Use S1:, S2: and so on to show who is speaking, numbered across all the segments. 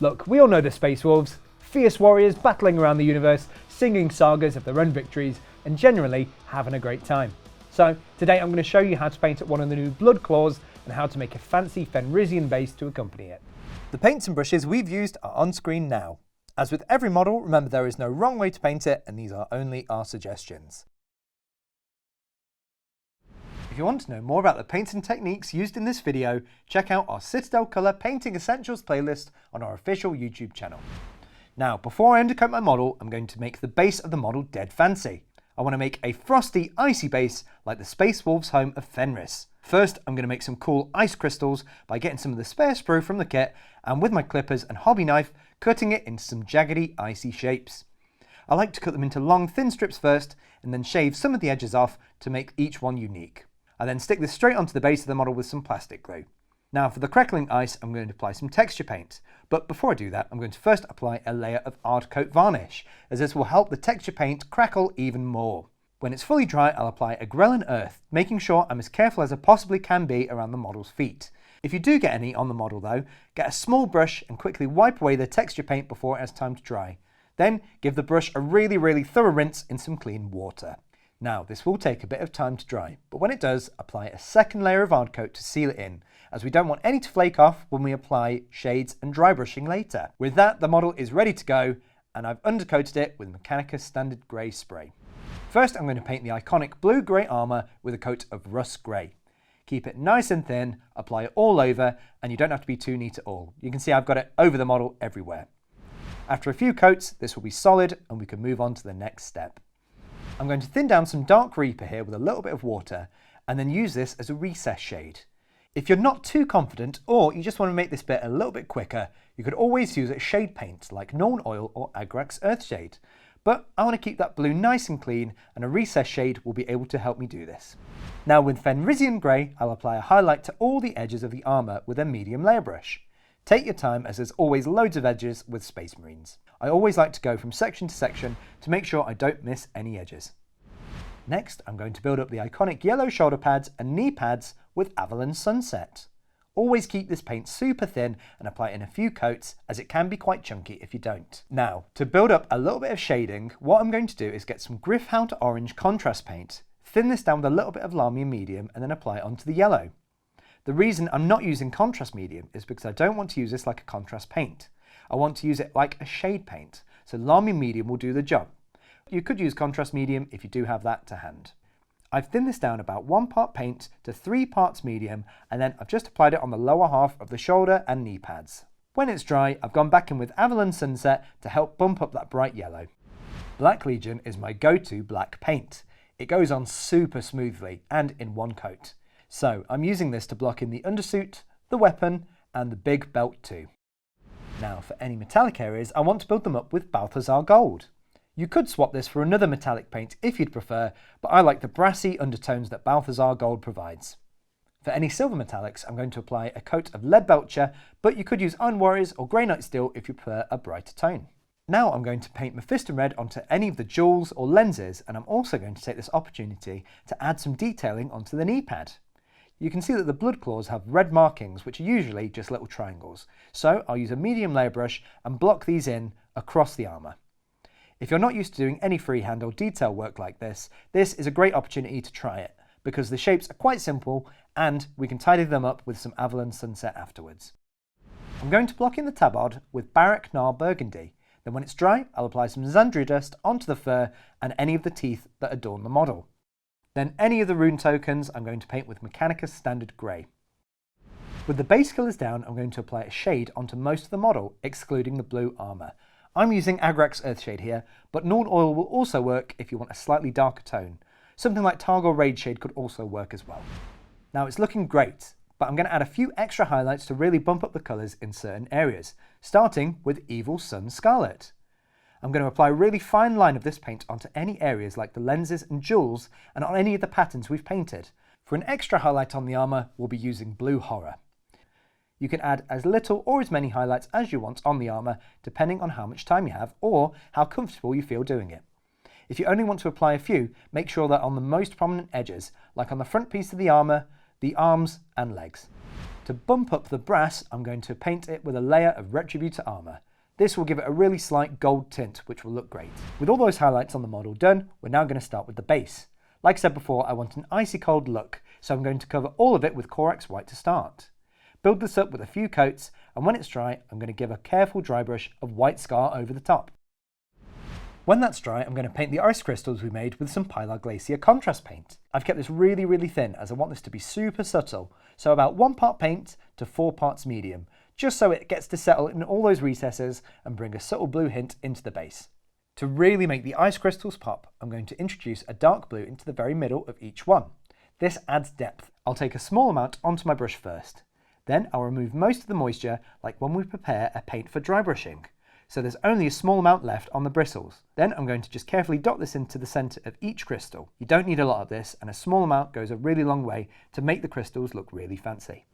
S1: Look, we all know the Space Wolves, fierce warriors battling around the universe, singing sagas of their own victories, and generally having a great time. So today I'm going to show you how to paint up one of the new Blood Claws and how to make a fancy Fenrisian base to accompany it.
S2: The paints and brushes we've used are on screen now. As with every model, remember there is no wrong way to paint it, and these are only our suggestions. If you want to know more about the paints and techniques used in this video, check out our Citadel Colour Painting Essentials playlist on our official YouTube channel. Now, before I undercoat my model, I'm going to make the base of the model dead fancy. I want to make a frosty, icy base like the Space Wolves' home of Fenris. First, I'm going to make some cool ice crystals by getting some of the spare sprue from the kit and with my clippers and hobby knife, cutting it into some jaggedy, icy shapes. I like to cut them into long, thin strips first and then shave some of the edges off to make each one unique. I then stick this straight onto the base of the model with some plastic glue. Now for the crackling ice, I'm going to apply some texture paint. But before I do that, I'm going to first apply a layer of Ard Coat varnish, as this will help the texture paint crackle even more. When it's fully dry, I'll apply a Grelin Earth, making sure I'm as careful as I possibly can be around the model's feet. If you do get any on the model though, get a small brush and quickly wipe away the texture paint before it has time to dry. Then give the brush a really thorough rinse in some clean water. Now, this will take a bit of time to dry, but when it does, apply a second layer of Ard Coat to seal it in, as we don't want any to flake off when we apply shades and dry brushing later. With that, the model is ready to go, and I've undercoated it with Mechanicus Standard Grey spray. First, I'm going to paint the iconic blue-grey armour with a coat of rust grey. Keep it nice and thin, apply it all over, and you don't have to be too neat at all. You can see I've got it over the model everywhere. After a few coats, this will be solid, and we can move on to the next step. I'm going to thin down some Dark Reaper here with a little bit of water and then use this as a recess shade. If you're not too confident or you just want to make this bit a little bit quicker, you could always use a shade paint like Nuln Oil or Agrax Earthshade. But I want to keep that blue nice and clean, and a recess shade will be able to help me do this. Now with Fenrisian Grey, I'll apply a highlight to all the edges of the armour with a medium layer brush. Take your time, as there's always loads of edges with Space Marines. I always like to go from section to section to make sure I don't miss any edges. Next, I'm going to build up the iconic yellow shoulder pads and knee pads with Avalon Sunset. Always keep this paint super thin and apply it in a few coats, as it can be quite chunky if you don't. Now, to build up a little bit of shading, what I'm going to do is get some Gryph-hound Orange contrast paint, thin this down with a little bit of Lahmian Medium and then apply it onto the yellow. The reason I'm not using contrast medium is because I don't want to use this like a contrast paint. I want to use it like a shade paint, so Lahmian Medium will do the job. You could use contrast medium if you do have that to hand. I've thinned this down about 1 part paint to 3 parts medium, and then I've just applied it on the lower half of the shoulder and knee pads. When it's dry, I've gone back in with Avalon Sunset to help bump up that bright yellow. Black Legion is my go-to black paint. It goes on super smoothly and in one coat. So I'm using this to block in the undersuit, the weapon, and the big belt too. Now for any metallic areas, I want to build them up with Balthazar Gold. You could swap this for another metallic paint if you'd prefer, but I like the brassy undertones that Balthazar Gold provides. For any silver metallics, I'm going to apply a coat of Leadbelcher, but you could use Iron Warriors or Grey Knight Steel if you prefer a brighter tone. Now I'm going to paint Mephiston Red onto any of the jewels or lenses, and I'm also going to take this opportunity to add some detailing onto the knee pad. You can see that the Blood Claws have red markings, which are usually just little triangles. So I'll use a medium layer brush and block these in across the armour. If you're not used to doing any freehand or detail work like this is a great opportunity to try it, because the shapes are quite simple and we can tidy them up with some Avalon Sunset afterwards. I'm going to block in the tabard with Barak Nar Burgundy. Then when it's dry, I'll apply some Xandria dust onto the fur and any of the teeth that adorn the model. Then any of the rune tokens I'm going to paint with Mechanicus Standard Grey. With the base colours down, I'm going to apply a shade onto most of the model, excluding the blue armour. I'm using Agrax Earthshade here, but Nuln Oil will also work if you want a slightly darker tone. Something like Targor Raidshade could also work as well. Now it's looking great, but I'm going to add a few extra highlights to really bump up the colours in certain areas, starting with Evil Sun Scarlet. I'm going to apply a really fine line of this paint onto any areas like the lenses and jewels and on any of the patterns we've painted. For an extra highlight on the armour, we'll be using Blue Horror. You can add as little or as many highlights as you want on the armour, depending on how much time you have or how comfortable you feel doing it. If you only want to apply a few, make sure they're on the most prominent edges, like on the front piece of the armour, the arms and legs. To bump up the brass, I'm going to paint it with a layer of Retributor armour. This will give it a really slight gold tint, which will look great. With all those highlights on the model done, we're now going to start with the base. Like I said before, I want an icy cold look, so I'm going to cover all of it with Corax White to start. Build this up with a few coats, and when it's dry, I'm going to give a careful dry brush of white scar over the top. When that's dry, I'm going to paint the ice crystals we made with some Pilar Glacier contrast paint. I've kept this really thin as I want this to be super subtle, so about 1 part paint to 4 parts medium, just so it gets to settle in all those recesses and bring a subtle blue hint into the base. To really make the ice crystals pop, I'm going to introduce a dark blue into the very middle of each one. This adds depth. I'll take a small amount onto my brush first. Then I'll remove most of the moisture, like when we prepare a paint for dry brushing. So there's only a small amount left on the bristles. Then I'm going to just carefully dot this into the centre of each crystal. You don't need a lot of this, and a small amount goes a really long way to make the crystals look really fancy.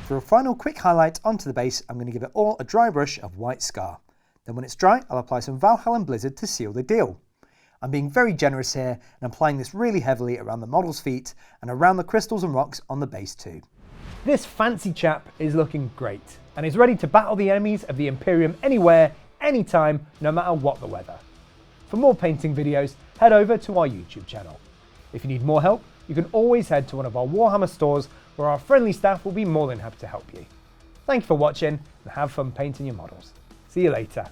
S2: For a final quick highlight onto the base, I'm going to give it all a dry brush of white scar. Then when it's dry, I'll apply some Valhalla Blizzard to seal the deal. I'm being very generous here and applying this really heavily around the model's feet and around the crystals and rocks on the base too.
S1: This fancy chap is looking great and is ready to battle the enemies of the Imperium anywhere, anytime, no matter what the weather. For more painting videos, head over to our YouTube channel. If you need more help, you can always head to one of our Warhammer stores where our friendly staff will be more than happy to help you. Thank you for watching and have fun painting your models. See you later.